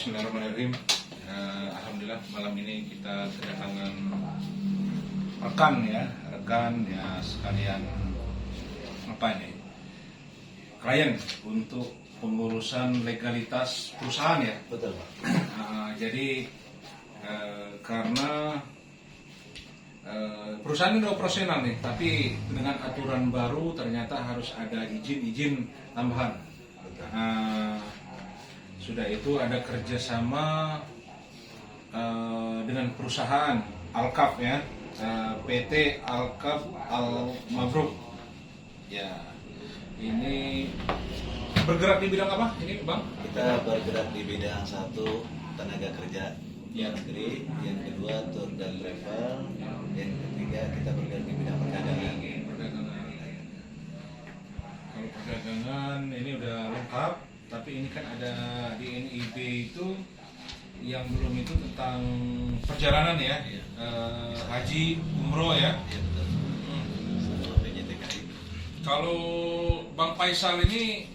Bismillahirrahmanirrahim. Alhamdulillah malam ini kita kedatangan rekan sekalian klien untuk pengurusan legalitas perusahaan ya. Betul Pak. Jadi karena perusahaan ini udah operasional nih, tapi dengan aturan baru ternyata harus ada izin tambahan. Sudah itu ada kerjasama dengan perusahaan Alkaf ya, PT Alkaf Al Mabruk. Ya, ini bergerak di bidang apa ini Bang? Kita bergerak di bidang satu tenaga kerja luar negeri, yang kedua tour dan travel, yang ketiga kita bergerak di bidang perdagangan. Kalau perdagangan ini udah lengkap, tapi ini kan ada di NIB itu yang belum itu tentang perjalanan ya, haji umroh ya. Kalau Bang Faisal ini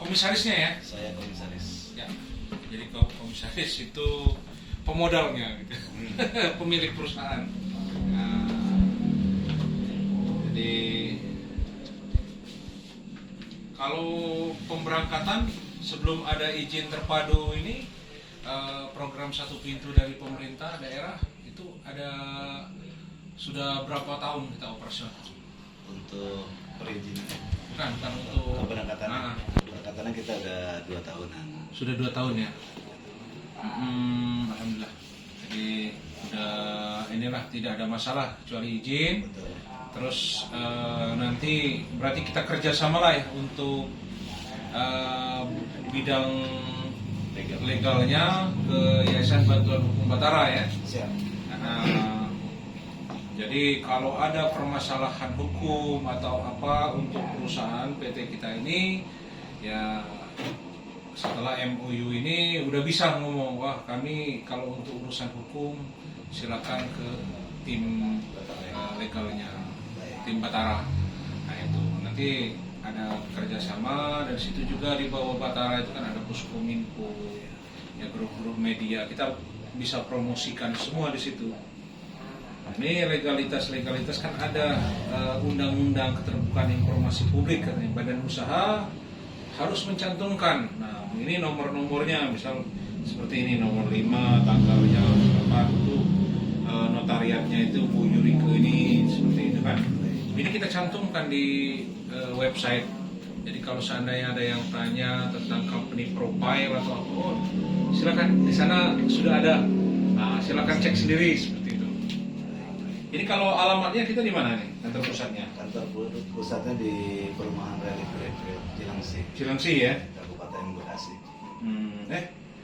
komisarisnya ya? Saya komisaris. Ya, jadi komisaris itu pemodalnya gitu, pemilik perusahaan. Jadi kalau pemberangkatan sebelum ada izin terpadu ini, program satu pintu dari pemerintah daerah itu ada sudah berapa tahun kita operasional? Untuk perizinan. Bukan untuk keberangkatan. Keberangkatannya kita udah 2 tahunan. Sudah 2 tahun ya. Alhamdulillah. Jadi udah inilah tidak ada masalah kecuali izin. Betul. Terus nanti berarti kita kerjasama lah ya untuk bidang legalnya ke Yayasan Bantuan Hukum Batara ya. Siap. Jadi kalau ada permasalahan hukum atau apa untuk perusahaan PT kita ini, ya setelah MOU ini udah bisa ngomong, wah kami kalau untuk urusan hukum silakan ke tim legalnya, tim Batara. Nah itu nanti ada kerjasama, dan situ juga di bawah Batara itu kan ada Puskominfo, ya grup-grup media, kita bisa promosikan semua di situ. Ini legalitas kan ada undang-undang keterbukaan informasi publik, katanya badan usaha harus mencantumkan. Nah ini nomor-nomornya, misal seperti ini nomor 5 tanggalnya berapa itu, notariatnya itu Bu Yurike ini seperti itu kan. Ini kita cantumkan di website. Jadi kalau seandainya ada yang tanya tentang company profile atau apa, silakan di sana sudah ada. Nah, silakan cek sendiri seperti itu. Ini kalau alamatnya kita di mana nih kantor pusatnya? Kantor pusatnya di Perumahan Relief Cilengsi. Cilengsi ya? Kabupaten Bekasi.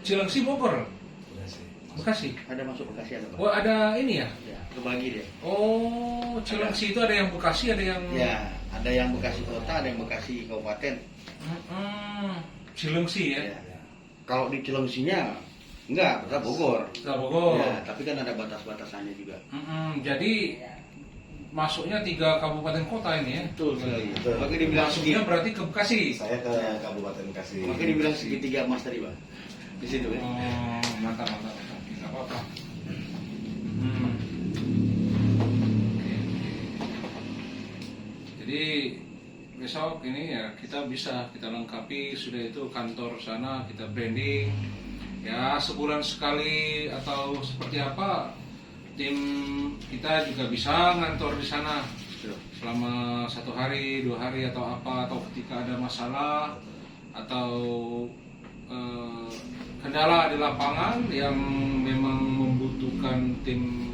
Cilengsi Bogor? Bekasi? Ada masuk Bekasi ada Pak? Oh ada ini ya? Ya, kebagi deh. Oh, Cilengsi itu ada yang Bekasi, ada yang... Ya, ada yang Bekasi kota, ada yang Bekasi kabupaten. Cilengsi ya? Ya. Kalau di Cilengsinya enggak, tetap Bogor. Kita Bogor. Ya, tapi kan ada batas-batasannya juga. Jadi masuknya 3 kabupaten kota ini ya? Betul sekali. Betul. Makanya dibilang Masuknya berarti ke Bekasi? Saya ke Kabupaten Bekasi. Makanya dibilang segitiga emas tadi Pak. Di situ kan. Oh, mantap. Nggak apa-apa. Jadi besok ini ya kita lengkapi sudah itu kantor sana, kita branding ya sebulan sekali atau seperti apa, tim kita juga bisa ngantor di sana selama 1 hari 2 hari atau apa, atau ketika ada masalah atau kendala di lapangan yang memang membutuhkan tim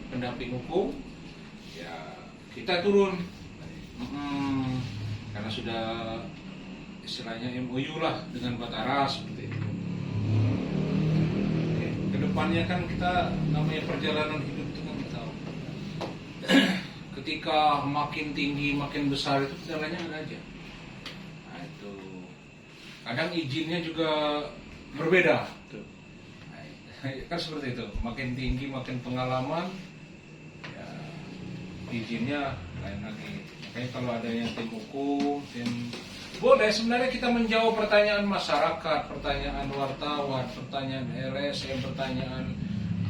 pendamping hukum, ya kita turun. Karena sudah istilahnya MOU lah dengan Batara seperti itu. Kedepannya kan kita namanya perjalanan hidup itu kan kita tahu. Ketika makin tinggi makin besar itu kendalanya ada aja. Nah itu kadang izinnya juga berbeda. Nah, kan seperti itu, makin tinggi makin pengalaman ya, izinnya lain lagi. Makanya kalau ada yang tim hukum, tim boleh sebenarnya kita menjawab pertanyaan masyarakat, pertanyaan wartawan, pertanyaan LSM, pertanyaan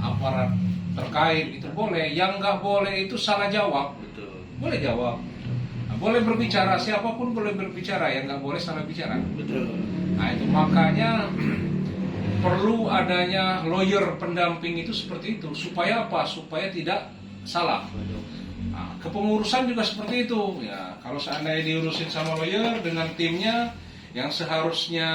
aparat terkait, itu boleh. Yang nggak boleh itu salah jawab. Betul. Boleh jawab. Nah, boleh berbicara, siapapun boleh berbicara, yang nggak boleh salah bicara. Betul. Nah itu makanya perlu adanya lawyer pendamping itu seperti itu. Supaya apa? Supaya tidak salah. Nah, kepengurusan juga seperti itu. Ya, kalau seandainya diurusin sama lawyer dengan timnya yang seharusnya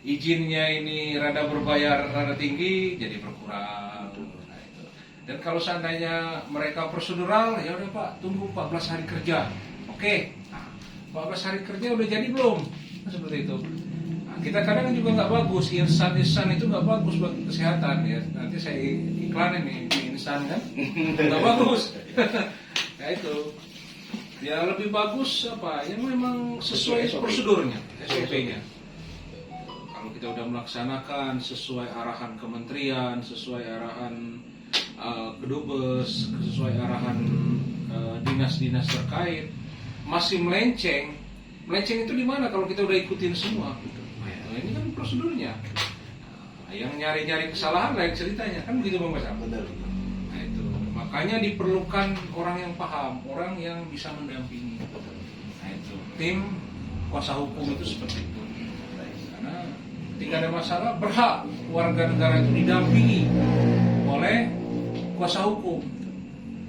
izinnya ini rada berbayar rada tinggi, jadi berkurang. Nah, itu. Dan kalau seandainya mereka prosedural, ya udah Pak, tunggu 14 hari kerja. Oke. Nah, 14 hari kerja udah jadi belum? Nah, seperti itu. Nah, kita kadang juga nggak bagus, instan itu nggak bagus bagi kesehatan ya. Nanti saya iklanin nih di instan kan, nggak bagus. Ya itu. Ya lebih bagus apa? Yang memang sesuai prosedurnya, SOP-nya. Kalau kita udah melaksanakan sesuai arahan kementerian, sesuai arahan kedubes, sesuai arahan dinas-dinas terkait, masih melenceng itu di mana kalau kita udah ikutin semua? Nah, ini kan prosedurnya. Nah, yang nyari-nyari kesalahan lain ceritanya, kan begitu Bang Basam? Benar. Nah itu, makanya diperlukan orang yang paham, orang yang bisa mendampingi. Nah itu, tim kuasa hukum itu seperti itu. Karena ketika ada masalah, berhak warga negara itu didampingi oleh kuasa hukum.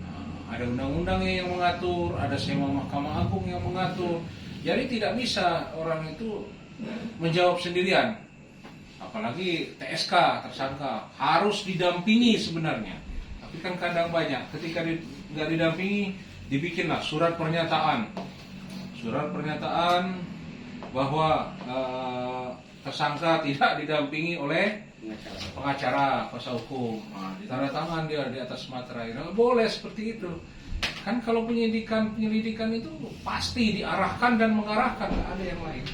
Nah, ada undang-undangnya yang mengatur, ada sewa Mahkamah Agung yang mengatur. Jadi tidak bisa orang itu menjawab sendirian. Apalagi TSK, tersangka, harus didampingi sebenarnya. Tapi kan kadang banyak, ketika nggak didampingi, dibikinlah surat pernyataan. Surat pernyataan bahwa tersangka tidak didampingi oleh pengacara kuasa hukum. Nah, ditanda tangan dia di atas materai. Nah, boleh seperti itu. Kan kalau penyelidikan itu pasti diarahkan dan mengarahkan, nggak ada yang lain.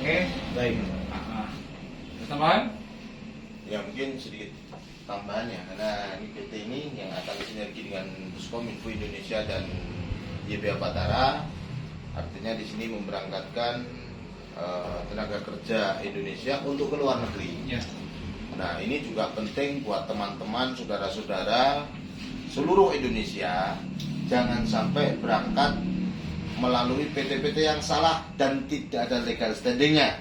Oke. Baik. Tambahan? Ya mungkin sedikit tambahannya karena ini PT ini yang akan sinergi dengan Puskominfo Indonesia dan YBA Patara, artinya di sini memberangkatkan tenaga kerja Indonesia untuk ke luar negeri. Ya. Nah ini juga penting buat teman-teman, saudara-saudara seluruh Indonesia, jangan sampai berangkat melalui PT-PT yang salah dan tidak ada legal standingnya.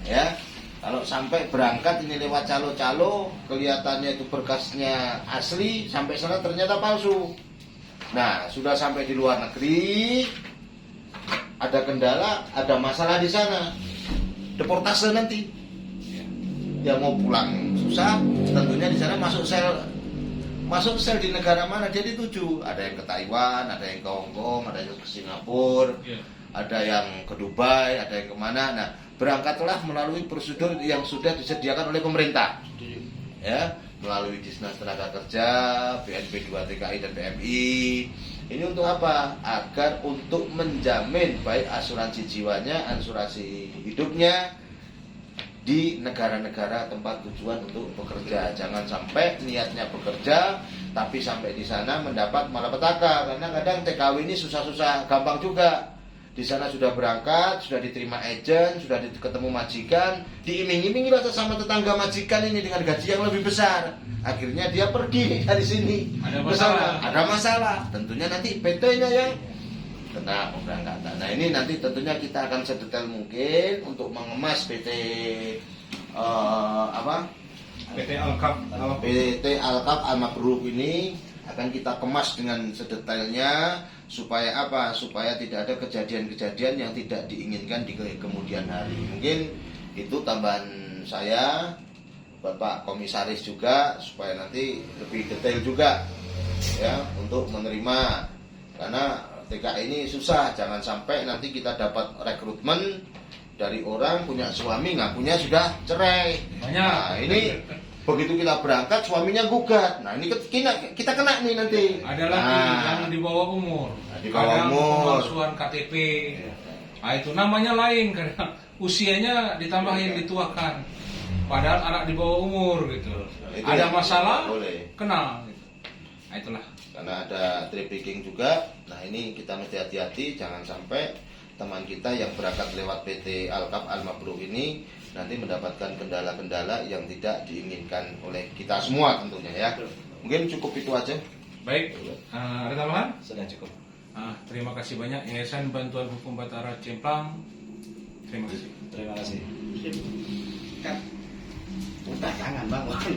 Ya, kalau sampai berangkat ini lewat calo-calo, kelihatannya itu berkasnya asli, sampai sana ternyata palsu. Nah, sudah sampai di luar negeri, ada kendala, ada masalah di sana, deportase nanti. Yang mau pulang susah, tentunya di sana masuk sel di negara mana dia dituju. Ada yang ke Taiwan, ada yang ke Hong Kong, ada yang ke Singapura, ada yang ke Dubai, ada yang kemana. Nah, berangkatlah melalui prosedur yang sudah disediakan oleh pemerintah, ya, melalui Dinas Tenaga Kerja, BNP 2 TKI dan PMI. Ini untuk apa? Agar untuk menjamin baik asuransi jiwanya, asuransi hidupnya di negara-negara tempat tujuan untuk bekerja. Jangan sampai niatnya bekerja tapi sampai di sana mendapat malapetaka, karena kadang TKW ini susah-susah gampang juga. Di sana sudah berangkat, sudah diterima agent, sudah ketemu majikan, diiming-imingi sama tetangga majikan ini dengan gaji yang lebih besar. Akhirnya dia pergi dari sini. Ada masalah. Tentunya nanti PT-nya yang kena pemberangkatan. Nah ini nanti tentunya kita akan sedetail mungkin untuk mengemas PT Alkaf Al-Mabruk ini akan kita kemas dengan sedetailnya supaya apa? Supaya tidak ada kejadian-kejadian yang tidak diinginkan di kemudian hari. Mungkin itu tambahan saya, Bapak Komisaris juga, supaya nanti lebih detail juga ya untuk menerima, karena TKI ini susah. Jangan sampai nanti kita dapat rekrutmen dari orang punya suami ngakunya sudah cerai. Banyak. Nah, ini begitu kita berangkat suaminya gugat. Nah, ini kita kena nih nanti. Ada lagi yang di bawah umur. Di bawah umur. Pemalsuan KTP. Nah, itu namanya lain karena usianya ditambahin, dituakan. Padahal anak di bawah umur gitu. Itu ada masalah boleh. kena gitu. Nah, itulah. karena ada trafficking juga. Nah ini kita mesti hati-hati, jangan sampai teman kita yang berangkat lewat PT Alkaf Al-Mabrur ini nanti mendapatkan kendala-kendala yang tidak diinginkan oleh kita semua tentunya ya. Mungkin cukup itu aja. Baik, ada tambahan? Sudah cukup. Terima kasih banyak Yayasan Bantuan Hukum Batara Cemplang. Terima kasih. Terima kasih. Kan, udah jangan bang.